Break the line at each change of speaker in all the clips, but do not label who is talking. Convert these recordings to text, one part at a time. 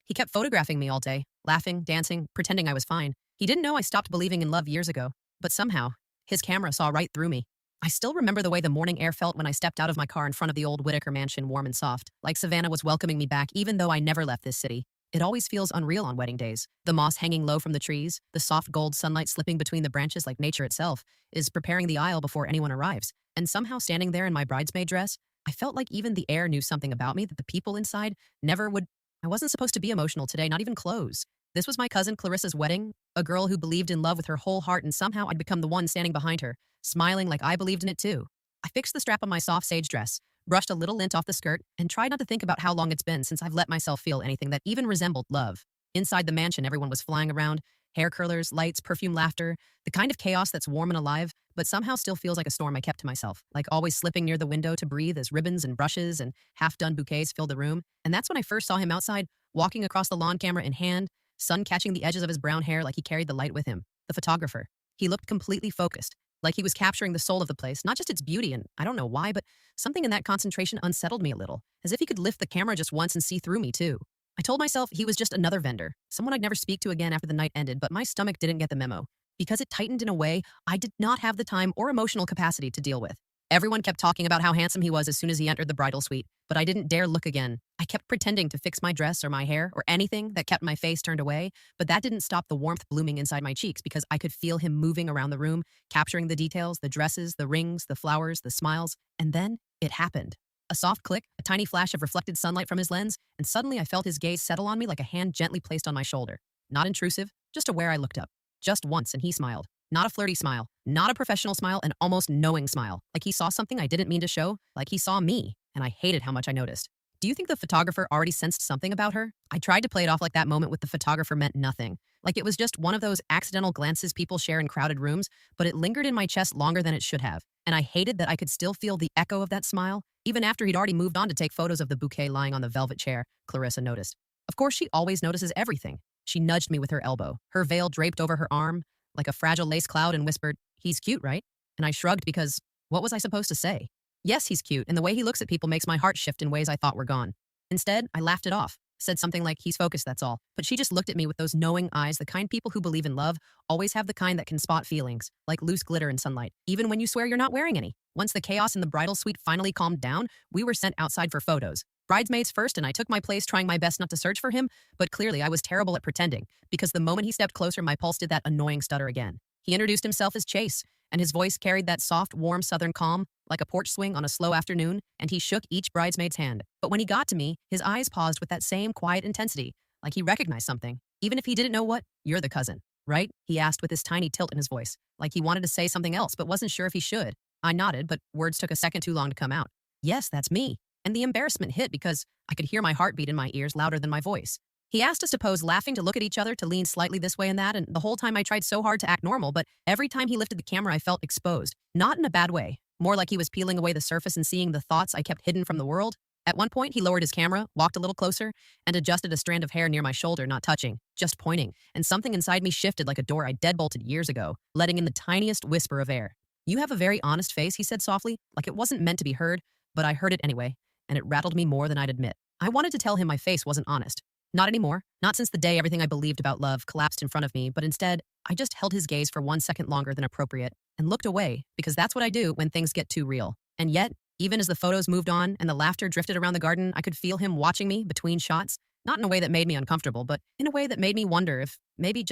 He kept photographing me all day, laughing, dancing, pretending I was fine. He didn't know I stopped believing in love years ago, but somehow, his camera saw right through me. I still remember the way the morning air felt when I stepped out of my car in front of the old Whitaker mansion, warm and soft, like Savannah was welcoming me back even though I never left this city. It always feels unreal on wedding days. The moss hanging low from the trees, the soft gold sunlight slipping between the branches like nature itself, is preparing the aisle before anyone arrives. And somehow standing there in my bridesmaid dress, I felt like even the air knew something about me that the people inside never would. I wasn't supposed to be emotional today, not even close. This was my cousin Clarissa's wedding, a girl who believed in love with her whole heart, and somehow I'd become the one standing behind her, smiling like I believed in it too. I fixed the strap on my soft sage dress, brushed a little lint off the skirt, and tried not to think about how long it's been since I've let myself feel anything that even resembled love. Inside the mansion, everyone was flying around, hair curlers, lights, perfume, laughter, the kind of chaos that's warm and alive, but somehow still feels like a storm I kept to myself, like always slipping near the window to breathe as ribbons and brushes and half-done bouquets filled the room. And that's when I first saw him outside, walking across the lawn, camera in hand, sun catching the edges of his brown hair like he carried the light with him. The photographer. He looked completely focused, like he was capturing the soul of the place, not just its beauty, and I don't know why, but something in that concentration unsettled me a little, as if he could lift the camera just once and see through me too. I told myself he was just another vendor, someone I'd never speak to again after the night ended, but my stomach didn't get the memo. Because it tightened in a way I did not have the time or emotional capacity to deal with. Everyone kept talking about how handsome he was as soon as he entered the bridal suite, but I didn't dare look again. I kept pretending to fix my dress or my hair or anything that kept my face turned away, but that didn't stop the warmth blooming inside my cheeks because I could feel him moving around the room, capturing the details, the dresses, the rings, the flowers, the smiles, and then it happened. A soft click, a tiny flash of reflected sunlight from his lens, and suddenly I felt his gaze settle on me like a hand gently placed on my shoulder. Not intrusive, just aware. I looked up. Just once, and he smiled. Not a flirty smile, not a professional smile, an almost knowing smile. Like he saw something I didn't mean to show, like he saw me, and I hated how much I noticed. Do you think the photographer already sensed something about her? I tried to play it off like that moment with the photographer meant nothing. Like it was just one of those accidental glances people share in crowded rooms, but it lingered in my chest longer than it should have. And I hated that I could still feel the echo of that smile, even after he'd already moved on to take photos of the bouquet lying on the velvet chair, Clarissa noticed. Of course, she always notices everything. She nudged me with her elbow, her veil draped over her arm, like a fragile lace cloud, and whispered, "He's cute, right?" And I shrugged because what was I supposed to say? Yes, he's cute, and the way he looks at people makes my heart shift in ways I thought were gone. Instead, I laughed it off, said something like, "He's focused, that's all." But she just looked at me with those knowing eyes, the kind people who believe in love always have, the kind that can spot feelings, like loose glitter in sunlight, even when you swear you're not wearing any. Once the chaos in the bridal suite finally calmed down, we were sent outside for photos. Bridesmaids first, and I took my place trying my best not to search for him, but clearly I was terrible at pretending, because the moment he stepped closer, my pulse did that annoying stutter again. He introduced himself as Chase, and his voice carried that soft, warm southern calm, like a porch swing on a slow afternoon, and he shook each bridesmaid's hand. But when he got to me, his eyes paused with that same quiet intensity, like he recognized something, even if he didn't know what. "You're the cousin, right?" he asked with this tiny tilt in his voice, like he wanted to say something else but wasn't sure if he should. I nodded, but words took a second too long to come out. "Yes, that's me." And the embarrassment hit because I could hear my heartbeat in my ears louder than my voice. He asked us to pose, laughing, to look at each other, to lean slightly this way and that, and the whole time I tried so hard to act normal, but every time he lifted the camera I felt exposed. Not in a bad way, more like he was peeling away the surface and seeing the thoughts I kept hidden from the world. At one point, he lowered his camera, walked a little closer, and adjusted a strand of hair near my shoulder, not touching, just pointing, and something inside me shifted like a door I deadbolted years ago, letting in the tiniest whisper of air. "You have a very honest face," he said softly, like it wasn't meant to be heard, but I heard it anyway, and it rattled me more than I'd admit. I wanted to tell him my face wasn't honest. Not anymore. Not since the day everything I believed about love collapsed in front of me, but instead, I just held his gaze for 1 second longer than appropriate and looked away, because that's what I do when things get too real. And yet, even as the photos moved on and the laughter drifted around the garden, I could feel him watching me between shots, not in a way that made me uncomfortable, but in a way that made me wonder if maybe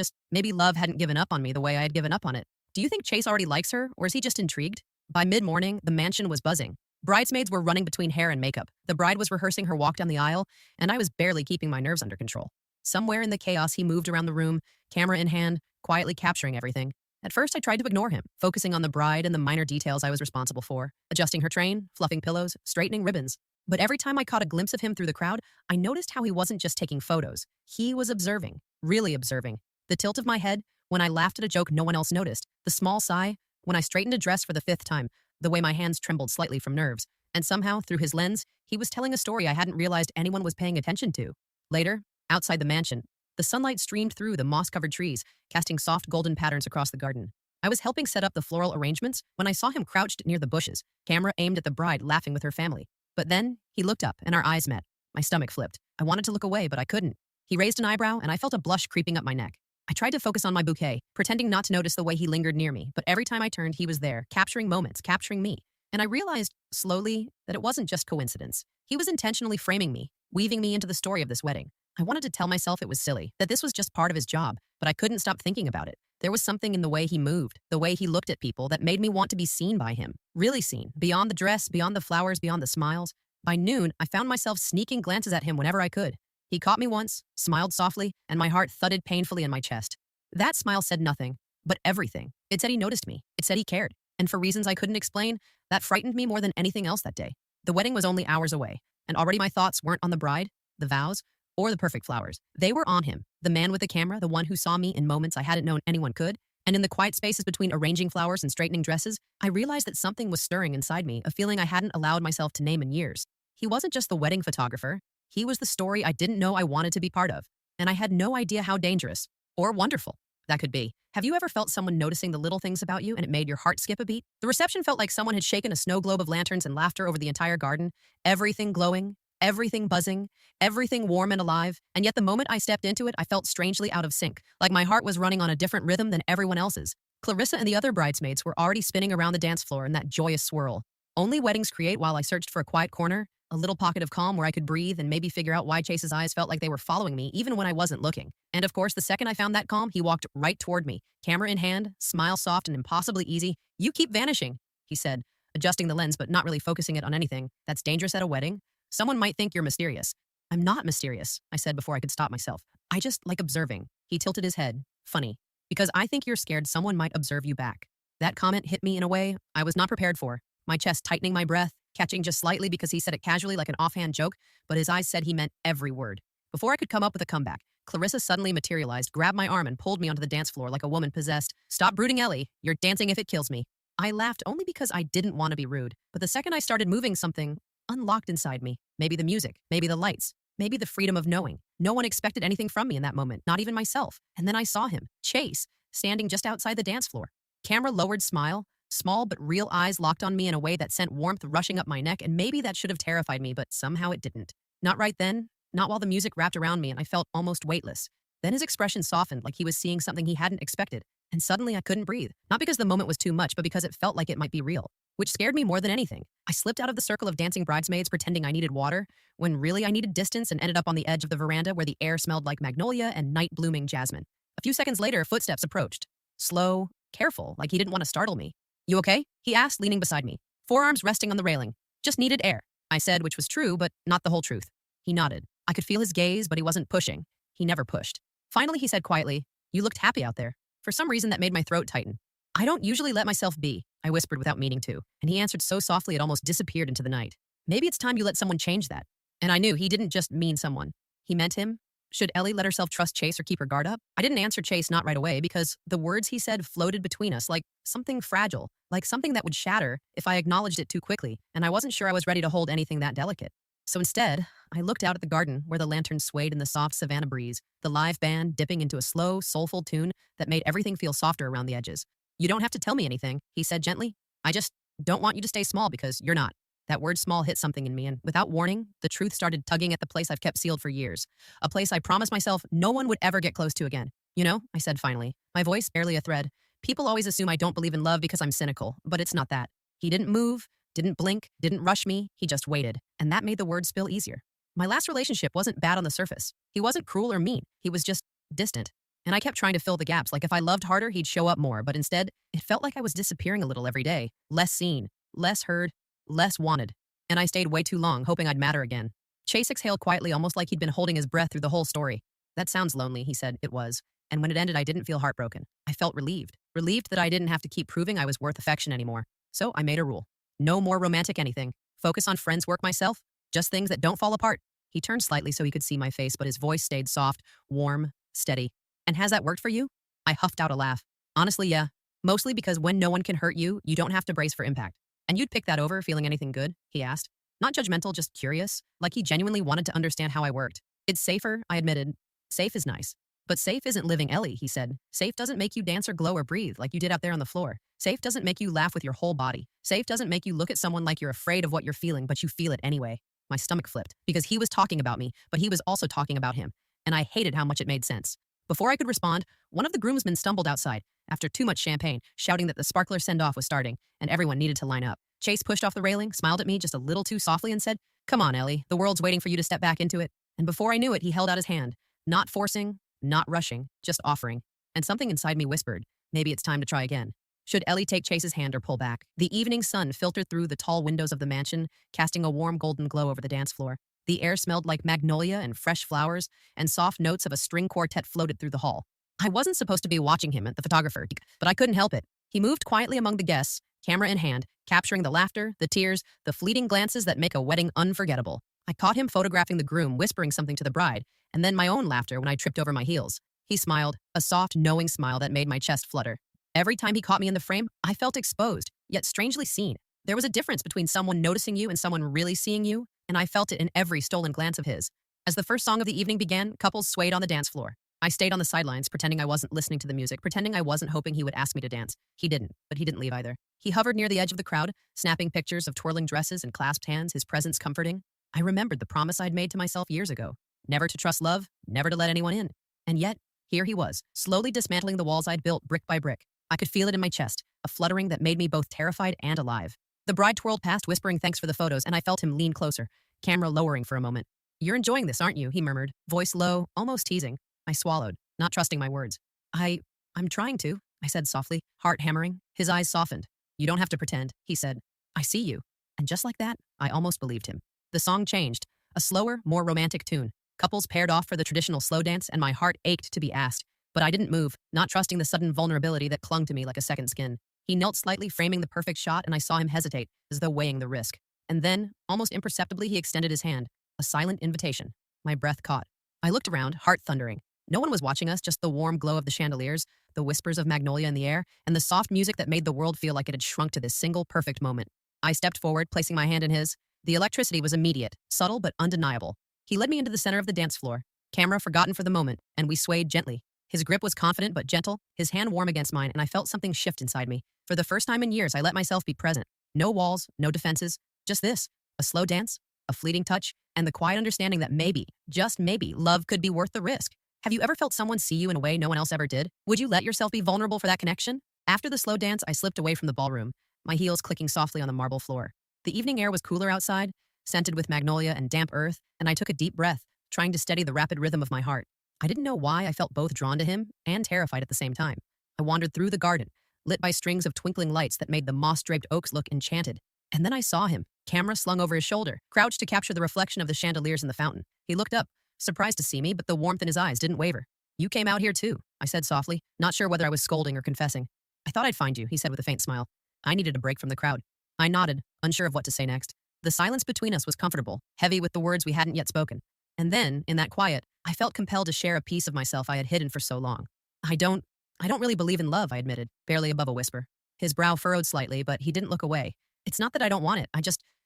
love hadn't given up on me the way I had given up on it. Do you think Chase already likes her, or is he just intrigued? By mid-morning, the mansion was buzzing. Bridesmaids were running between hair and makeup. The bride was rehearsing her walk down the aisle, and I was barely keeping my nerves under control. Somewhere in the chaos, he moved around the room, camera in hand, quietly capturing everything. At first, I tried to ignore him, focusing on the bride and the minor details I was responsible for, adjusting her train, fluffing pillows, straightening ribbons. But every time I caught a glimpse of him through the crowd, I noticed how he wasn't just taking photos. He was observing, really observing. The tilt of my head when I laughed at a joke no one else noticed, the small sigh when I straightened a dress for the 5th time, the way my hands trembled slightly from nerves. And somehow, through his lens, he was telling a story I hadn't realized anyone was paying attention to. Later, outside the mansion, the sunlight streamed through the moss-covered trees, casting soft golden patterns across the garden. I was helping set up the floral arrangements when I saw him crouched near the bushes, camera aimed at the bride laughing with her family. But then, he looked up and our eyes met. My stomach flipped. I wanted to look away, but I couldn't. He raised an eyebrow, and I felt a blush creeping up my neck. I tried to focus on my bouquet, pretending not to notice the way he lingered near me, but every time I turned, he was there, capturing moments, capturing me. And I realized, slowly, that it wasn't just coincidence. He was intentionally framing me, weaving me into the story of this wedding. I wanted to tell myself it was silly, that this was just part of his job, but I couldn't stop thinking about it. There was something in the way he moved, the way he looked at people, that made me want to be seen by him. Really seen, beyond the dress, beyond the flowers, beyond the smiles. By noon, I found myself sneaking glances at him whenever I could. He caught me once, smiled softly, and my heart thudded painfully in my chest. That smile said nothing, but everything. It said he noticed me. It said he cared. And for reasons I couldn't explain, that frightened me more than anything else that day. The wedding was only hours away, and already my thoughts weren't on the bride, the vows, or the perfect flowers. They were on him, the man with the camera, the one who saw me in moments I hadn't known anyone could. And in the quiet spaces between arranging flowers and straightening dresses, I realized that something was stirring inside me, a feeling I hadn't allowed myself to name in years. He wasn't just the wedding photographer. He was the story I didn't know I wanted to be part of. And I had no idea how dangerous or wonderful that could be. Have you ever felt someone noticing the little things about you and it made your heart skip a beat? The reception felt like someone had shaken a snow globe of lanterns and laughter over the entire garden, everything glowing, everything buzzing, everything warm and alive. And yet the moment I stepped into it, I felt strangely out of sync, like my heart was running on a different rhythm than everyone else's. Clarissa and the other bridesmaids were already spinning around the dance floor in that joyous swirl. Only weddings create while I searched for a quiet corner, a little pocket of calm where I could breathe and maybe figure out why Chase's eyes felt like they were following me even when I wasn't looking. And of course, the second I found that calm, he walked right toward me, camera in hand, smile soft and impossibly easy. "You keep vanishing," he said, adjusting the lens but not really focusing it on anything. "That's dangerous at a wedding. Someone might think you're mysterious." "I'm not mysterious," I said before I could stop myself. "I just like observing." He tilted his head. "Funny, because I think you're scared someone might observe you back." That comment hit me in a way I was not prepared for, my chest tightening, my breath catching just slightly because he said it casually like an offhand joke, but his eyes said he meant every word. Before I could come up with a comeback, Clarissa suddenly materialized, grabbed my arm and pulled me onto the dance floor like a woman possessed. "Stop brooding, Ellie. You're dancing if it kills me." I laughed only because I didn't want to be rude, but the second I started moving, something unlocked inside me. Maybe the music, maybe the lights, maybe the freedom of knowing. No one expected anything from me in that moment, not even myself. And then I saw him, Chase, standing just outside the dance floor. Camera lowered, smile, small but real eyes locked on me in a way that sent warmth rushing up my neck, and maybe that should have terrified me, but somehow it didn't. Not right then, not while the music wrapped around me and I felt almost weightless. Then his expression softened like he was seeing something he hadn't expected, and suddenly I couldn't breathe. Not because the moment was too much, but because it felt like it might be real, which scared me more than anything. I slipped out of the circle of dancing bridesmaids pretending I needed water, when really I needed distance, and ended up on the edge of the veranda where the air smelled like magnolia and night-blooming jasmine. A few seconds later, footsteps approached. Slow, careful, like he didn't want to startle me. "You okay?" he asked, leaning beside me, forearms resting on the railing. "Just needed air," I said, which was true, but not the whole truth. He nodded. I could feel his gaze, but he wasn't pushing. He never pushed. Finally, he said quietly, "You looked happy out there." For some reason, that made my throat tighten. "I don't usually let myself be," I whispered without meaning to, and he answered so softly it almost disappeared into the night. "Maybe it's time you let someone change that." And I knew he didn't just mean someone. He meant him. Should Ellie let herself trust Chase or keep her guard up? I didn't answer Chase, not right away, because the words he said floated between us like something fragile, like something that would shatter if I acknowledged it too quickly, and I wasn't sure I was ready to hold anything that delicate. So instead, I looked out at the garden where the lanterns swayed in the soft savanna breeze, the live band dipping into a slow, soulful tune that made everything feel softer around the edges. "You don't have to tell me anything," he said gently. "I just don't want you to stay small because you're not." That word small hit something in me, and without warning, the truth started tugging at the place I've kept sealed for years. A place I promised myself no one would ever get close to again. "You know," I said finally, my voice barely a thread, "people always assume I don't believe in love because I'm cynical, but it's not that." He didn't move, didn't blink, didn't rush me, he just waited, and that made the words spill easier. My last relationship wasn't bad on the surface. He wasn't cruel or mean, he was just distant. And I kept trying to fill the gaps, like if I loved harder, he'd show up more, but instead, it felt like I was disappearing a little every day. Less seen, less heard, less wanted. And I stayed way too long, hoping I'd matter again. Chase exhaled quietly, almost like he'd been holding his breath through the whole story. "That sounds lonely," he said. It was. And when it ended, I didn't feel heartbroken. I felt relieved. Relieved that I didn't have to keep proving I was worth affection anymore. So I made a rule. No more romantic anything. Focus on friends, work, myself. Just things that don't fall apart. He turned slightly so he could see my face, but his voice stayed soft, warm, steady. "And has that worked for you?" I huffed out a laugh. "Honestly, yeah. Mostly because when no one can hurt you, you don't have to brace for impact." "And you'd pick that over feeling anything good?" he asked. Not judgmental, just curious, like he genuinely wanted to understand how I worked. "It's safer," I admitted. "Safe is nice. But safe isn't living, Ellie," he said. "Safe doesn't make you dance or glow or breathe like you did out there on the floor. Safe doesn't make you laugh with your whole body. Safe doesn't make you look at someone like you're afraid of what you're feeling, but you feel it anyway." My stomach flipped, because he was talking about me, but he was also talking about him. and I hated how much it made sense. Before I could respond, one of the groomsmen stumbled outside, after too much champagne, shouting that the sparkler send-off was starting, and everyone needed to line up. Chase pushed off the railing, smiled at me just a little too softly, and said, "Come on, Ellie, the world's waiting for you to step back into it." And before I knew it, he held out his hand. Not forcing, not rushing, just offering. And something inside me whispered, maybe it's time to try again. Should Ellie take Chase's hand or pull back? The evening sun filtered through the tall windows of the mansion, casting a warm golden glow over the dance floor. The air smelled like magnolia and fresh flowers, and soft notes of a string quartet floated through the hall. I wasn't supposed to be watching him at the photographer, but I couldn't help it. He moved quietly among the guests, camera in hand, capturing the laughter, the tears, the fleeting glances that make a wedding unforgettable. I caught him photographing the groom, whispering something to the bride, and then my own laughter when I tripped over my heels. He smiled, a soft, knowing smile that made my chest flutter. Every time he caught me in the frame, I felt exposed, yet strangely seen. There was a difference between someone noticing you and someone really seeing you, and I felt it in every stolen glance of his. As the first song of the evening began, couples swayed on the dance floor. I stayed on the sidelines, pretending I wasn't listening to the music, pretending I wasn't hoping he would ask me to dance. He didn't, but he didn't leave either. He hovered near the edge of the crowd, snapping pictures of twirling dresses and clasped hands, his presence comforting. I remembered the promise I'd made to myself years ago, never to trust love, never to let anyone in. And yet, here he was, slowly dismantling the walls I'd built brick by brick. I could feel it in my chest, a fluttering that made me both terrified and alive. The bride twirled past, whispering thanks for the photos, and I felt him lean closer, camera lowering for a moment. "You're enjoying this, aren't you?" he murmured, voice low, almost teasing. I swallowed, not trusting my words. I'm trying to, I said softly, heart hammering. His eyes softened. "You don't have to pretend," he said. "I see you." And just like that, I almost believed him. The song changed, a slower, more romantic tune. Couples paired off for the traditional slow dance, and my heart ached to be asked. But I didn't move, not trusting the sudden vulnerability that clung to me like a second skin. He knelt slightly, framing the perfect shot, and I saw him hesitate, as though weighing the risk. And then, almost imperceptibly, he extended his hand, a silent invitation. My breath caught. I looked around, heart thundering. No one was watching us, just the warm glow of the chandeliers, the whispers of magnolia in the air, and the soft music that made the world feel like it had shrunk to this single perfect moment. I stepped forward, placing my hand in his. The electricity was immediate, subtle but undeniable. He led me into the center of the dance floor, camera forgotten for the moment, and we swayed gently. His grip was confident but gentle, his hand warm against mine, and I felt something shift inside me. For the first time in years, I let myself be present. No walls, no defenses, just this, a slow dance, a fleeting touch, and the quiet understanding that maybe, just maybe, love could be worth the risk. Have you ever felt someone see you in a way no one else ever did? Would you let yourself be vulnerable for that connection? After the slow dance, I slipped away from the ballroom, my heels clicking softly on the marble floor. The evening air was cooler outside, scented with magnolia and damp earth, and I took a deep breath, trying to steady the rapid rhythm of my heart. I didn't know why I felt both drawn to him and terrified at the same time. I wandered through the garden, lit by strings of twinkling lights that made the moss-draped oaks look enchanted. And then I saw him, camera slung over his shoulder, crouched to capture the reflection of the chandeliers in the fountain. He looked up, surprised to see me, but the warmth in his eyes didn't waver. "You came out here too," I said softly, not sure whether I was scolding or confessing. "I thought I'd find you," he said with a faint smile. I needed a break from the crowd. I nodded, unsure of what to say next. The silence between us was comfortable, heavy with the words we hadn't yet spoken. And then, in that quiet, I felt compelled to share a piece of myself I had hidden for so long. I don't really believe in love," I admitted, barely above a whisper. His brow furrowed slightly, but he didn't look away. "It's not that I don't want it.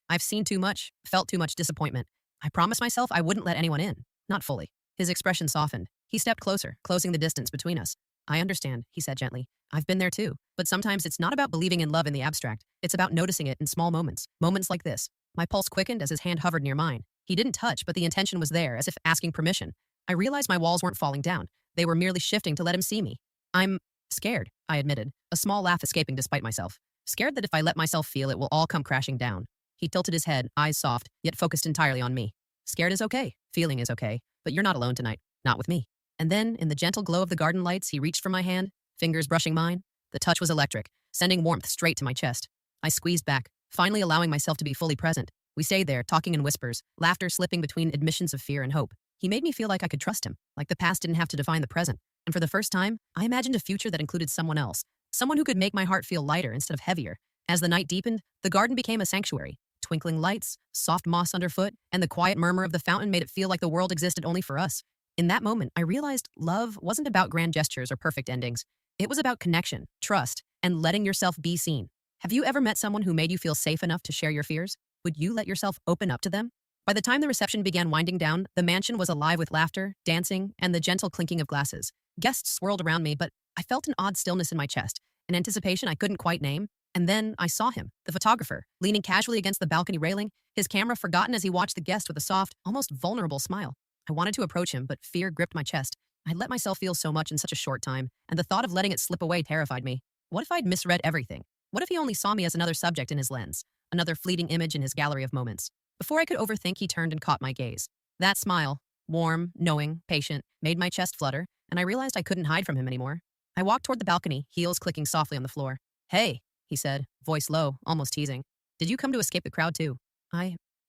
I've seen too much, felt too much disappointment. I promised myself I wouldn't let anyone in. Not fully." His expression softened. He stepped closer, closing the distance between us. "I understand," he said gently. "I've been there too. But sometimes it's not about believing in love in the abstract. It's about noticing it in small moments. Moments like this." My pulse quickened as his hand hovered near mine. He didn't touch, but the intention was there, as if asking permission. I realized my walls weren't falling down. They were merely shifting to let him see me. "I'm scared," I admitted, a small laugh escaping despite myself. "Scared that if I let myself feel it will all come crashing down." He tilted his head, eyes soft, yet focused entirely on me. "Scared is okay. Feeling is okay. But you're not alone tonight. Not with me." And then, in the gentle glow of the garden lights, he reached for my hand, fingers brushing mine. The touch was electric, sending warmth straight to my chest. I squeezed back, finally allowing myself to be fully present. We stayed there, talking in whispers, laughter slipping between admissions of fear and hope. He made me feel like I could trust him, like the past didn't have to define the present. And for the first time, I imagined a future that included someone else, someone who could make my heart feel lighter instead of heavier. As the night deepened, the garden became a sanctuary. Twinkling lights, soft moss underfoot, and the quiet murmur of the fountain made it feel like the world existed only for us. In that moment, I realized love wasn't about grand gestures or perfect endings. It was about connection, trust, and letting yourself be seen. Have you ever met someone who made you feel safe enough to share your fears? Would you let yourself open up to them? By the time the reception began winding down, the mansion was alive with laughter, dancing, and the gentle clinking of glasses. Guests swirled around me, but I felt an odd stillness in my chest, an anticipation I couldn't quite name. And then I saw him, the photographer, leaning casually against the balcony railing, his camera forgotten as he watched the guest with a soft, almost vulnerable smile. I wanted to approach him, but fear gripped my chest. I'd let myself feel so much in such a short time, and the thought of letting it slip away terrified me. What if I'd misread everything? What if he only saw me as another subject in his lens, another fleeting image in his gallery of moments? Before I could overthink, he turned and caught my gaze. That smile, warm, knowing, patient, made my chest flutter, and I realized I couldn't hide from him anymore. I walked toward the balcony, heels clicking softly on the floor. "Hey," he said, voice low, almost teasing. "Did you come to escape the crowd too?"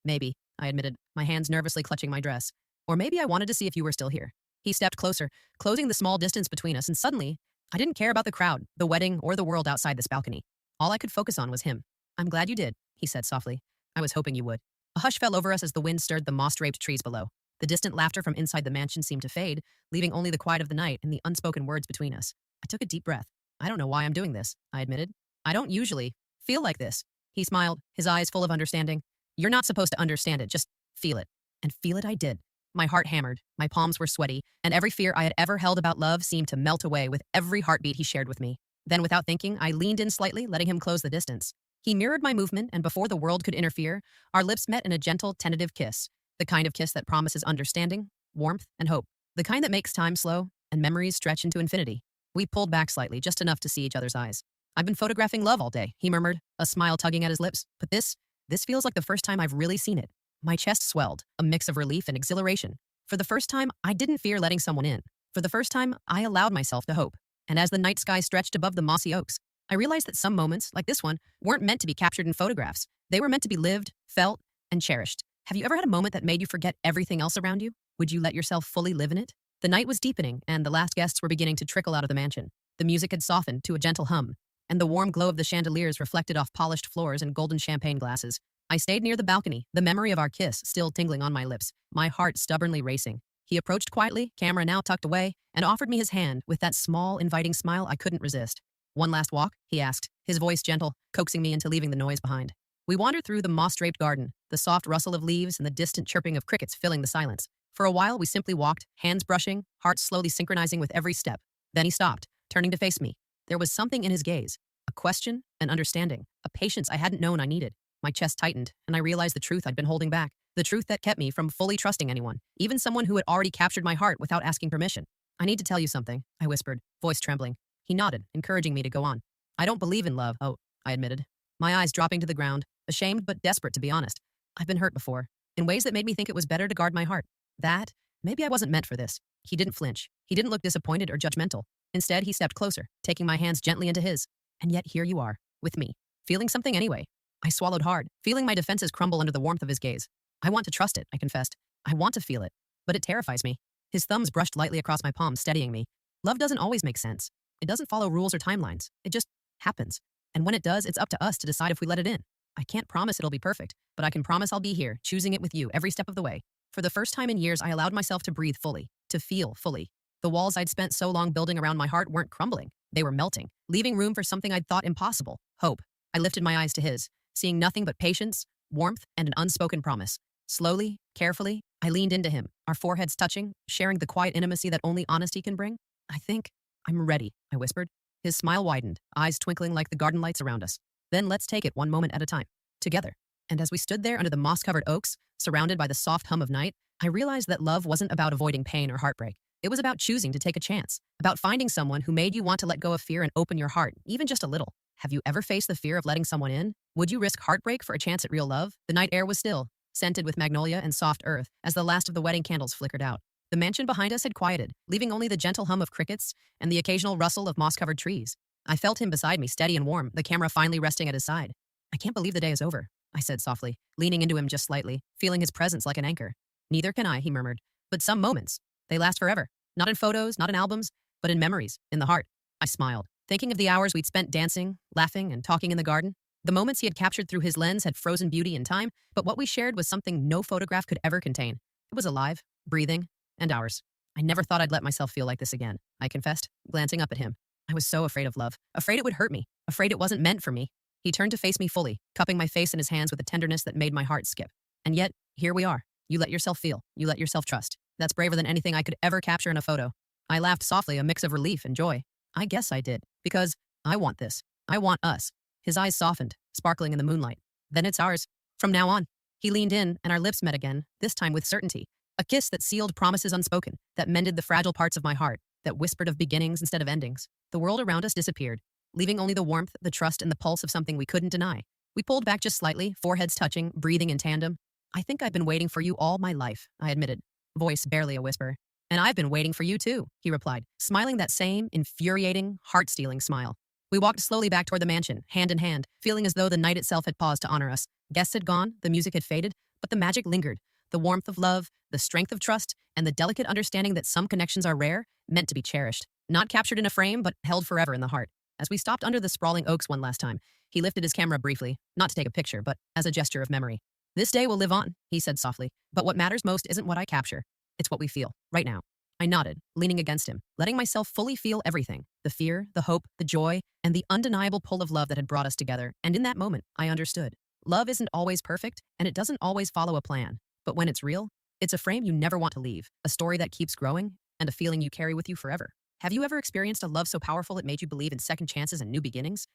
Maybe, I admitted, my hands nervously clutching my dress. "Or maybe I wanted to see if you were still here." He stepped closer, closing the small distance between us, and suddenly, I didn't care about the crowd, the wedding, or the world outside this balcony. All I could focus on was him. "I'm glad you did," he said softly. "I was hoping you would." A hush fell over us as the wind stirred the moss-draped trees below. The distant laughter from inside the mansion seemed to fade, leaving only the quiet of the night and the unspoken words between us. I took a deep breath. "I don't know why I'm doing this," I admitted. "I don't usually feel like this." He smiled, his eyes full of understanding. "You're not supposed to understand it, just feel it." And feel it I did. My heart hammered, my palms were sweaty, and every fear I had ever held about love seemed to melt away with every heartbeat he shared with me. Then, without thinking, I leaned in slightly, letting him close the distance. He mirrored my movement, and before the world could interfere, our lips met in a gentle, tentative kiss, the kind of kiss that promises understanding, warmth, and hope, the kind that makes time slow and memories stretch into infinity. We pulled back slightly, just enough to see each other's eyes. "I've been photographing love all day," he murmured, a smile tugging at his lips. "But this feels like the first time I've really seen it." My chest swelled, a mix of relief and exhilaration. For the first time, I didn't fear letting someone in. For the first time, I allowed myself to hope. And as the night sky stretched above the mossy oaks, I realized that some moments, like this one, weren't meant to be captured in photographs. They were meant to be lived, felt, and cherished. Have you ever had a moment that made you forget everything else around you? Would you let yourself fully live in it? The night was deepening, and the last guests were beginning to trickle out of the mansion. The music had softened to a gentle hum, and the warm glow of the chandeliers reflected off polished floors and golden champagne glasses. I stayed near the balcony, the memory of our kiss still tingling on my lips, my heart stubbornly racing. He approached quietly, camera now tucked away, and offered me his hand with that small, inviting smile I couldn't resist. "One last walk?" he asked, his voice gentle, coaxing me into leaving the noise behind. We wandered through the moss-draped garden, the soft rustle of leaves and the distant chirping of crickets filling the silence. For a while, we simply walked, hands brushing, hearts slowly synchronizing with every step. Then he stopped, turning to face me. There was something in his gaze, a question, an understanding, a patience I hadn't known I needed. My chest tightened, and I realized the truth I'd been holding back, the truth that kept me from fully trusting anyone, even someone who had already captured my heart without asking permission. "I need to tell you something," I whispered, voice trembling. He nodded, encouraging me to go on. "I don't believe in love," I admitted, my eyes dropping to the ground, ashamed but desperate to be honest. "I've been hurt before, in ways that made me think it was better to guard my heart. Maybe I wasn't meant for this." He didn't flinch. He didn't look disappointed or judgmental. Instead, he stepped closer, taking my hands gently into his. "And yet here you are, with me, feeling something anyway." I swallowed hard, feeling my defenses crumble under the warmth of his gaze. "I want to trust it," I confessed. "I want to feel it, but it terrifies me." His thumbs brushed lightly across my palm, steadying me. "Love doesn't always make sense. It doesn't follow rules or timelines. It just happens. And when it does, it's up to us to decide if we let it in. I can't promise it'll be perfect, but I can promise I'll be here, choosing it with you every step of the way." For the first time in years, I allowed myself to breathe fully, to feel fully. The walls I'd spent so long building around my heart weren't crumbling. They were melting, leaving room for something I'd thought impossible: hope. I lifted my eyes to his, seeing nothing but patience, warmth, and an unspoken promise. Slowly, carefully, I leaned into him, our foreheads touching, sharing the quiet intimacy that only honesty can bring. "I'm ready," I whispered. His smile widened, eyes twinkling like the garden lights around us. "Then let's take it one moment at a time, together." And as we stood there under the moss-covered oaks, surrounded by the soft hum of night, I realized that love wasn't about avoiding pain or heartbreak. It was about choosing to take a chance, about finding someone who made you want to let go of fear and open your heart, even just a little. Have you ever faced the fear of letting someone in? Would you risk heartbreak for a chance at real love? The night air was still, scented with magnolia and soft earth, as the last of the wedding candles flickered out. The mansion behind us had quieted, leaving only the gentle hum of crickets and the occasional rustle of moss-covered trees. I felt him beside me, steady and warm, the camera finally resting at his side. "I can't believe the day is over," I said softly, leaning into him just slightly, feeling his presence like an anchor. "Neither can I," he murmured. "But some moments, they last forever. Not in photos, not in albums, but in memories, in the heart." I smiled, thinking of the hours we'd spent dancing, laughing, and talking in the garden. The moments he had captured through his lens had frozen beauty in time, but what we shared was something no photograph could ever contain. It was alive, breathing, and ours. "I never thought I'd let myself feel like this again," I confessed, glancing up at him. I was so afraid of love, afraid it would hurt me, afraid it wasn't meant for me. He turned to face me fully, cupping my face in his hands with a tenderness that made my heart skip. "And yet, here we are. You let yourself feel. You let yourself trust. That's braver than anything I could ever capture in a photo." I laughed softly, a mix of relief and joy. "I guess I did. Because I want this. I want us." His eyes softened, sparkling in the moonlight. "Then it's ours. From now on." He leaned in, and our lips met again, this time with certainty. A kiss that sealed promises unspoken, that mended the fragile parts of my heart, that whispered of beginnings instead of endings. The world around us disappeared, leaving only the warmth, the trust, and the pulse of something we couldn't deny. We pulled back just slightly, foreheads touching, breathing in tandem. I think I've been waiting for you all my life, I admitted, voice barely a whisper. And I've been waiting for you too, he replied, smiling that same infuriating, heart-stealing smile. We walked slowly back toward the mansion, hand in hand, feeling as though the night itself had paused to honor us. Guests had gone, the music had faded, but the magic lingered. The warmth of love, the strength of trust, and the delicate understanding that some connections are rare, meant to be cherished. Not captured in a frame, but held forever in the heart. As we stopped under the sprawling oaks one last time, he lifted his camera briefly, not to take a picture, but as a gesture of memory. This day will live on, he said softly, but what matters most isn't what I capture. It's what we feel, right now. I nodded, leaning against him, letting myself fully feel everything, the fear, the hope, the joy, and the undeniable pull of love that had brought us together, and in that moment, I understood. Love isn't always perfect, and it doesn't always follow a plan, but when it's real, it's a frame you never want to leave, a story that keeps growing, and a feeling you carry with you forever. Have you ever experienced a love so powerful it made you believe in second chances and new beginnings?